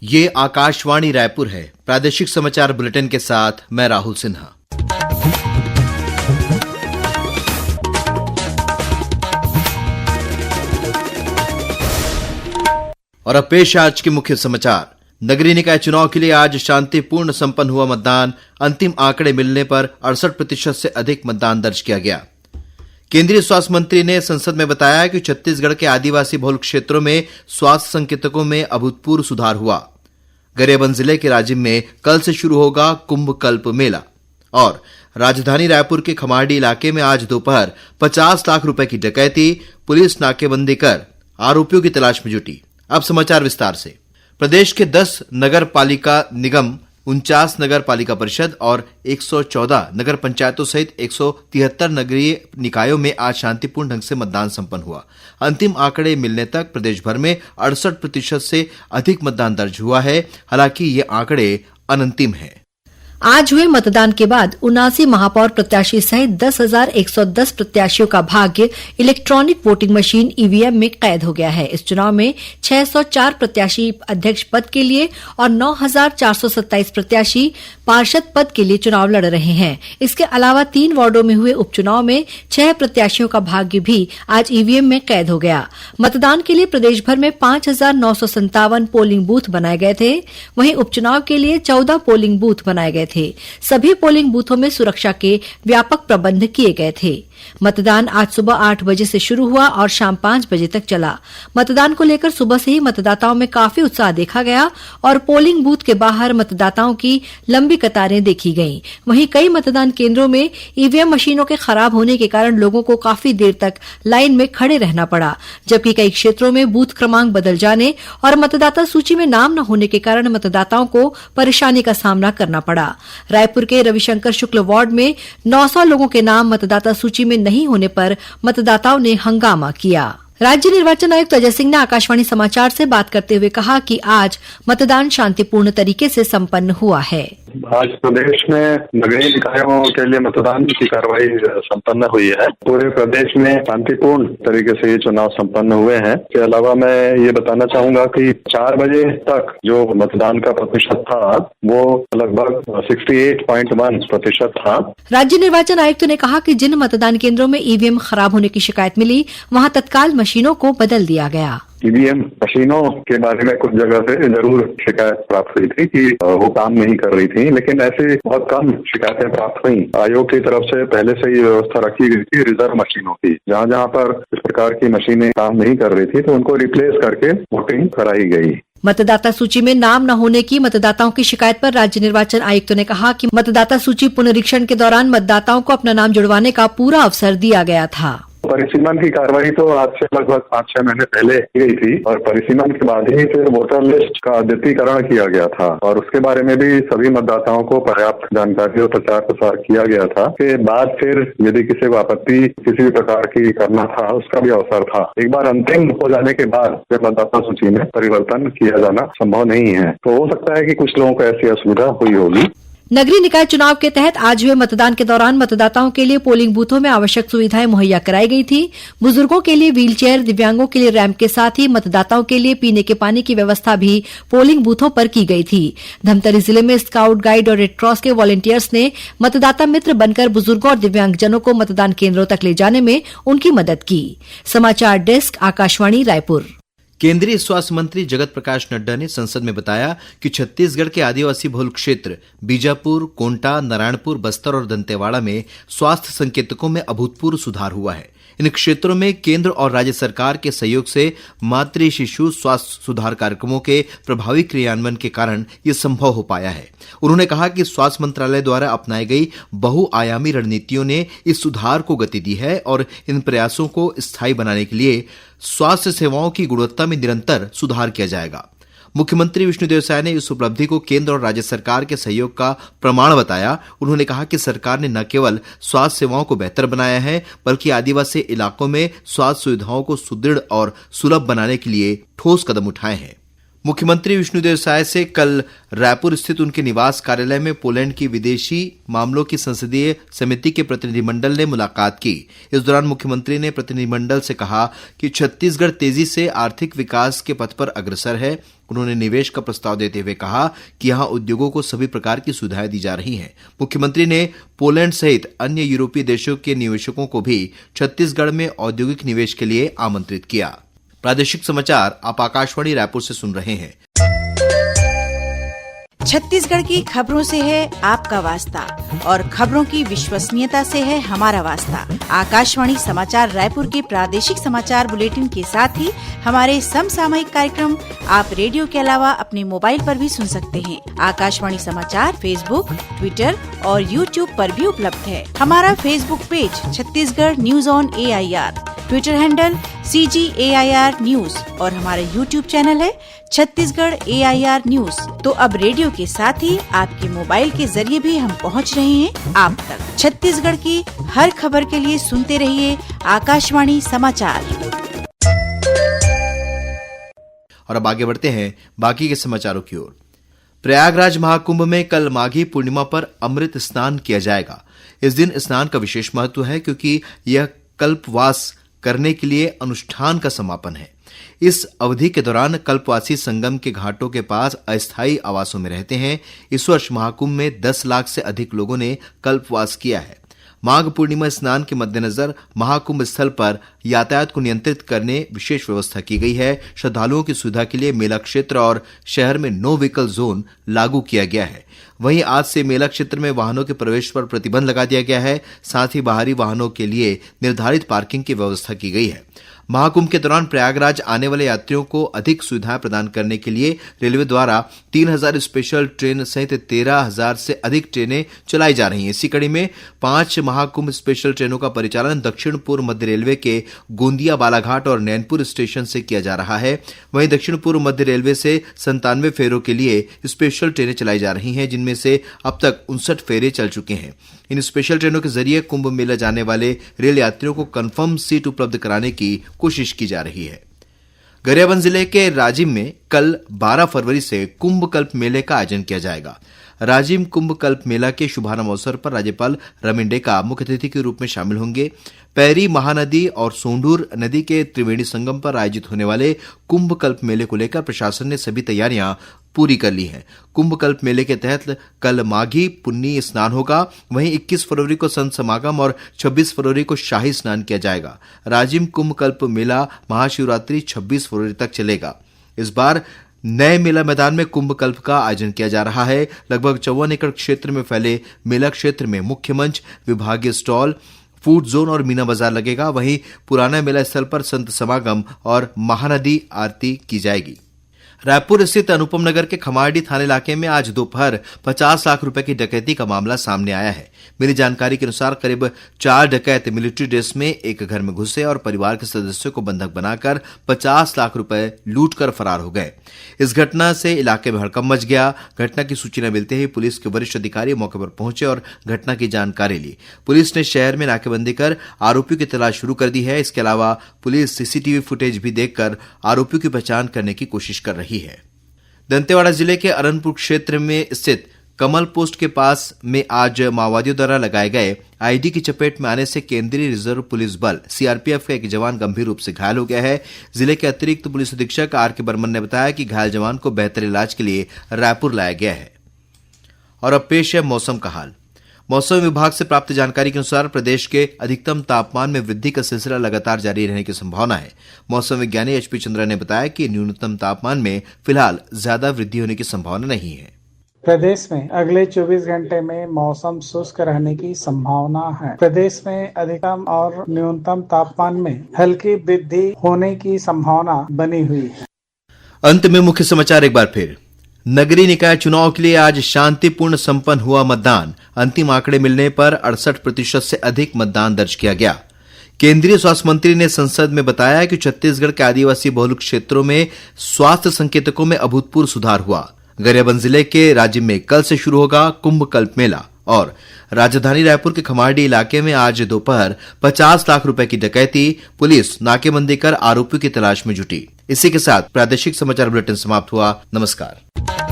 ये आकाशवाणी रायपुर है। प्रादेशिक समाचार बुलेटिन के साथ मैं राहुल सिन्हा। और अब पेश आज के मुख्य समाचार। नगरीय निकाय चुनाव के लिए आज शांतिपूर्ण संपन्न हुआ मतदान। अंतिम आंकड़े मिलने पर 68% से अधिक मतदान दर्ज किया गया। केंद्रीय स्वास्थ्य मंत्री ने संसद में बताया कि छत्तीसगढ़ के आदिवासी बहुल क्षेत्रों में स्वास्थ्य संकेतकों में अभूतपूर्व सुधार हुआ। गरियाबंद जिले के राजिम में कल से शुरू होगा कुंभ कल्प मेला। और राजधानी रायपुर के खमारडी इलाके में आज दोपहर 50 लाख रुपए की डकैती। पुलिस नाकेबंदी कर आरोपियों की तलाश में जुटी। अब समाचार विस्तार से। प्रदेश के 10 नगर पालिका निगम, 49 नगर पालिका परिषद और 114 नगर पंचायतों सहित 173 नगरीय निकायों में आज शांतिपूर्ण ढंग से मतदान संपन्न हुआ। अंतिम आंकड़े मिलने तक प्रदेश भर में 68% से अधिक मतदान दर्ज हुआ है। हालांकि ये आंकड़े अनंतिम हैं। आज हुए मतदान के बाद 79 महापौर प्रत्याशी सहित 10,110 प्रत्याशियों का भाग्य इलेक्ट्रॉनिक वोटिंग मशीन ईवीएम में कैद हो गया है। इस चुनाव में 604 प्रत्याशी अध्यक्ष पद के लिए और 9,427 प्रत्याशी पार्षद पद के लिए चुनाव लड़ रहे हैं। इसके अलावा 3 वार्डों में हुए उपचुनाव में 6 प्रत्याशियों का भाग्य भी आज ईवीएम में कैद हो गया। मतदान के लिए प्रदेश भर में 5,957 पोलिंग बूथ बनाए गए थे। वहीं उपचुनाव के लिए 14 पोलिंग बूथ बनाए गए थे। सभी पोलिंग बूथों में सुरक्षा के व्यापक प्रबंध किए गए थे। मतदान आज सुबह 8 बजे से शुरू हुआ और शाम 5 बजे तक चला। मतदान को लेकर सुबह से ही मतदाताओं में काफी उत्साह देखा गया और पोलिंग बूथ के बाहर मतदाताओं की लंबी कतारें देखी गईं। वहीं कई मतदान केंद्रों में ईवीएम मशीनों के खराब होने के कारण लोगों को काफी देर तक लाइन में खड़े रहना पड़ा, जबकि कई क्षेत्रों में बूथ क्रमांक बदल जाने और मतदाता सूची में नाम न होने के कारण मतदाताओं को परेशानी का सामना करना पड़ा। रायपुर के रविशंकर शुक्ल वार्ड में 900 लोगों के नाम मतदाता सूची में नहीं होने पर मतदाताओं ने हंगामा किया। राज्य निर्वाचन आयुक्त अजय सिंह ने आकाशवाणी समाचार से बात करते हुए कहा कि आज मतदान शांतिपूर्ण तरीके से संपन्न हुआ है। आज प्रदेश में नगरीय निकायों के लिए मतदान की कार्रवाई संपन्न हुई है। पूरे प्रदेश में शांतिपूर्ण तरीके से ये चुनाव संपन्न हुए हैं। इसके अलावा मैं ये बताना चाहूंगा कि 4 बजे तक जो मतदान का प्रतिशत था वो लगभग 68.1% था। राज्य निर्वाचन आयुक्त ने कहा कि जिन मतदान केंद्रों में ईवीएम खराब होने की शिकायत मिली वहां तत्काल मशीनों को बदल दिया गया। ईवीएम मशीनों के बारे में कुछ जगह से जरूर शिकायत प्राप्त हुई थी कि वो काम नहीं कर रही थी, लेकिन ऐसी बहुत कम शिकायतें प्राप्त हुई। आयोग की तरफ से पहले से ही व्यवस्था रखी गई थी रिजर्व मशीनों की। जहां जहां पर इस प्रकार की मशीनें काम नहीं कर रही थी तो उनको रिप्लेस करके वोटिंग कराई गई। मतदाता सूची में नाम न होने की मतदाताओं की शिकायत पर राज्य निर्वाचन आयुक्त ने कहा कि मतदाता सूची पुनरीक्षण के दौरान मतदाताओं को अपना नाम जुड़वाने का पूरा अवसर दिया गया था। परिसीमन की कार्रवाई तो आज से लगभग 5-6 महीने पहले की गई थी और परिसीमन के बाद ही फिर वोटर लिस्ट का अद्यतीकरण किया गया था और उसके बारे में भी सभी मतदाताओं को पर्याप्त जानकारी और प्रचार प्रसार किया गया था। के बाद फिर यदि किसी को आपत्ति किसी भी प्रकार की करना था उसका भी अवसर था। एक बार अंतिम हो जाने के बाद फिर मतदाता सूची में परिवर्तन किया जाना संभव नहीं है, तो हो सकता है कि कुछ लोगों को ऐसी असुविधा हुई होगी। नगरीय निकाय चुनाव के तहत आज हुए मतदान के दौरान मतदाताओं के लिए पोलिंग बूथों में आवश्यक सुविधाएं मुहैया कराई गई थी। बुजुर्गों के लिए व्हीलचेयर, दिव्यांगों के लिए रैंप के साथ ही मतदाताओं के लिए पीने के पानी की व्यवस्था भी पोलिंग बूथों पर की गई थी। धमतरी जिले में स्काउट गाइड और रेड क्रॉस के वॉलंटियर्स ने मतदाता मित्र बनकर बुजुर्गों और दिव्यांगजनों को मतदान केंद्रों तक ले जाने में उनकी मदद की। समाचार डेस्क, आकाशवाणी रायपुर। केंद्रीय स्वास्थ्य मंत्री जगत प्रकाश नड्डा ने संसद में बताया कि छत्तीसगढ़ के आदिवासी बहुल क्षेत्र बीजापुर, कोंटा, नारायणपुर, बस्तर और दंतेवाड़ा में स्वास्थ्य संकेतकों में अभूतपूर्व सुधार हुआ है। इन क्षेत्रों में केंद्र और राज्य सरकार के सहयोग से मातृ शिशु स्वास्थ्य सुधार कार्यक्रमों के प्रभावी क्रियान्वयन के कारण ये संभव हो पाया है। उन्होंने कहा कि स्वास्थ्य मंत्रालय द्वारा अपनाई गई बहुआयामी रणनीतियों ने इस सुधार को गति दी है और इन प्रयासों को स्थायी बनाने के लिए स्वास्थ्य सेवाओं की गुणवत्ता में निरंतर सुधार किया जाएगा। मुख्यमंत्री विष्णुदेव साय ने इस उपलब्धि को केंद्र और राज्य सरकार के सहयोग का प्रमाण बताया। उन्होंने कहा कि सरकार ने न केवल स्वास्थ्य सेवाओं को बेहतर बनाया है बल्कि आदिवासी इलाकों में स्वास्थ्य सुविधाओं को सुदृढ़ और सुलभ बनाने के लिए ठोस कदम उठाए हैं। मुख्यमंत्री विष्णुदेव साय से कल रायपुर स्थित उनके निवास कार्यालय में पोलैंड की विदेशी मामलों की संसदीय समिति के प्रतिनिधिमंडल ने मुलाकात की। इस दौरान मुख्यमंत्री ने प्रतिनिधिमंडल से कहा कि छत्तीसगढ़ तेजी से आर्थिक विकास के पथ पर अग्रसर है। उन्होंने निवेश का प्रस्ताव देते हुए कहा कि यहां उद्योगों को सभी प्रकार की सुविधाएं दी जा रही हैं। मुख्यमंत्री ने पोलैंड सहित अन्य यूरोपीय देशों के निवेशकों को भी छत्तीसगढ़ में औद्योगिक निवेश के लिए आमंत्रित किया। प्रादेशिक समाचार आप आकाशवाणी रायपुर से सुन रहे हैं। छत्तीसगढ़ की खबरों से है आपका वास्ता और खबरों की विश्वसनीयता से है हमारा वास्ता। आकाशवाणी समाचार रायपुर के प्रादेशिक समाचार बुलेटिन के साथ ही हमारे समसामयिक कार्यक्रम आप रेडियो के अलावा अपने मोबाइल पर भी सुन सकते हैं। आकाशवाणी समाचार फेसबुक, ट्विटर और यूट्यूब पर भी उपलब्ध है। हमारा Facebook page Chhattisgarh news on AIR, Twitter handle CGAIR news और हमारा यूट्यूब चैनल है छत्तीसगढ़ AIR न्यूज। तो अब रेडियो के साथ ही आपके मोबाइल के जरिए भी हम पहुंच रहे हैं आप तक। छत्तीसगढ़ की हर खबर के लिए सुनते रहिए आकाशवाणी समाचार। और अब आगे बढ़ते हैं बाकी के समाचारों की ओर। प्रयागराज महाकुंभ में कल माघी पूर्णिमा पर अमृत स्नान किया जाएगा। इस दिन स्नान का विशेष महत्व है क्योंकि यह कल्पवास करने के लिए अनुष्ठान का समापन है। इस अवधि के दौरान कल्पवासी संगम के घाटों के पास अस्थायी आवासों में रहते हैं। इस वर्ष महाकुंभ में 10 लाख से अधिक लोगों ने कल्पवास किया है। माघ पूर्णिमा स्नान के मद्देनजर महाकुंभ स्थल पर यातायात को नियंत्रित करने विशेष व्यवस्था की गई है। श्रद्धालुओं की सुविधा के लिए मेला क्षेत्र और शहर में नो व्हीकल जोन लागू किया गया है। वहीं आज से मेला क्षेत्र में वाहनों के प्रवेश पर प्रतिबंध लगा दिया गया है। साथ ही बाहरी वाहनों के लिए निर्धारित पार्किंग की व्यवस्था की गई है। महाकुंभ के दौरान प्रयागराज आने वाले यात्रियों को अधिक सुविधाएं प्रदान करने के लिए रेलवे द्वारा 3000 स्पेशल ट्रेन सहित 13,000 से अधिक ट्रेनें चलाई जा रही हैं। इसी कड़ी में 5 महाकुंभ स्पेशल ट्रेनों का परिचालन दक्षिण पूर्व मध्य रेलवे के गोंदिया, बालाघाट और नैनपुर स्टेशन से किया जा रहा है। वहीं दक्षिण पूर्व मध्य रेलवे से 97 फेरों के लिए स्पेशल ट्रेनें चलाई जा रही हैं, जिनमें से अब तक 59 फेरे चल चुके हैं। इन स्पेशल ट्रेनों के जरिए कुंभ मेला जाने वाले रेल यात्रियों को कंफर्म सीट उपलब्ध कराने की कोशिश की जा रही है। गरियाबंद जिले के राजिम में कल 12 फरवरी से कुंभ कल्प मेले का आयोजन किया जाएगा। राजिम कुंभ कल्प मेला के शुभारंभ अवसर पर राज्यपाल रमन डेका मुख्य अतिथि के रूप में शामिल होंगे। पैरी महानदी और सोंढूर नदी के त्रिवेणी संगम पर आयोजित होने वाले कुंभ कल्प मेले को लेकर प्रशासन ने सभी तैयारियां पूरी कर ली हैं। कुंभ कल्प मेले के तहत कल माघी पुन्नी स्नान होगा। वहीं 21 फरवरी को संत समागम और 26 फरवरी को शाही स्नान किया जाएगा। राजिम कुंभ कल्प मेला महाशिवरात्रि 26 फरवरी तक चलेगा। इस बार नए मेला मैदान में कुंभ कल्प का आयोजन किया जा रहा है। लगभग 54 एकड़ क्षेत्र में फैले मेला क्षेत्र में मुख्य मंच, विभागीय स्टॉल, फूड जोन और मीना बाजार लगेगा। वहीं पुराना मेला स्थल पर संत समागम और महानदी आरती की जाएगी। रायपुर स्थित अनुपम नगर के खमारडी थाना इलाके में आज दोपहर 50 लाख रुपए की डकैती का मामला सामने आया है। मिली जानकारी के अनुसार करीब 4 डकैत मिलिट्री ड्रेस में एक घर में घुसे और परिवार के सदस्यों को बंधक बनाकर 50 लाख रुपए लूट कर फरार हो गए। इस घटना से इलाके में हड़कंप मच गया। घटना की सूचना मिलते ही पुलिस के वरिष्ठ अधिकारी मौके पर पहुंचे और घटना की जानकारी ली। पुलिस ने शहर में नाकेबंदी कर आरोपियों की तलाश शुरू कर दी है। इसके अलावा पुलिस सीसीटीवी फुटेज भी देखकर आरोपियों की पहचान करने की कोशिश कर रही है। दंतेवाड़ा जिले के अरनपुर क्षेत्र में स्थित कमल पोस्ट के पास में आज माओवादियों द्वारा लगाए गए आईडी की चपेट में आने से केंद्रीय रिजर्व पुलिस बल सीआरपीएफ का एक जवान गंभीर रूप से घायल हो गया है। जिले के अतिरिक्त पुलिस अधीक्षक आर.के. बर्मन ने बताया कि घायल जवान को बेहतर इलाज के लिए रायपुर लाया गया है। और अब पेश है मौसम का हाल। मौसम विभाग से प्राप्त जानकारी के अनुसार प्रदेश के अधिकतम तापमान में वृद्धि का सिलसिला लगातार जारी रहने की संभावना है। मौसम विज्ञानी एचपी चंद्रा ने बताया कि न्यूनतम तापमान में फिलहाल ज्यादा वृद्धि होने की संभावना नहीं है। प्रदेश में अगले 24 घंटे में मौसम शुष्क रहने की संभावना है। प्रदेश में अधिकतम और न्यूनतम तापमान में हल्की वृद्धि होने की संभावना बनी हुई है। अंत में मुख्य समाचार एक बार फिर। नगरीय निकाय चुनाव के लिए आज शांतिपूर्ण संपन्न हुआ मतदान। अंतिम आंकड़े मिलने पर 68% से अधिक मतदान दर्ज किया गया। केंद्रीय स्वास्थ्य मंत्री ने संसद में बताया कि छत्तीसगढ़ के आदिवासी बहुल क्षेत्रों में स्वास्थ्य संकेतकों में अभूतपूर्व सुधार हुआ। गरियाबंद जिले के राजिम में कल से शुरू होगा कुंभ कल्प मेला। और राजधानी रायपुर के खमारडी इलाके में आज दोपहर 50 लाख रुपए की डकैती, पुलिस नाकेबंदी कर आरोपियों की तलाश में जुटी। इसी के साथ प्रादेशिक समाचार बुलेटिन समाप्त हुआ। नमस्कार।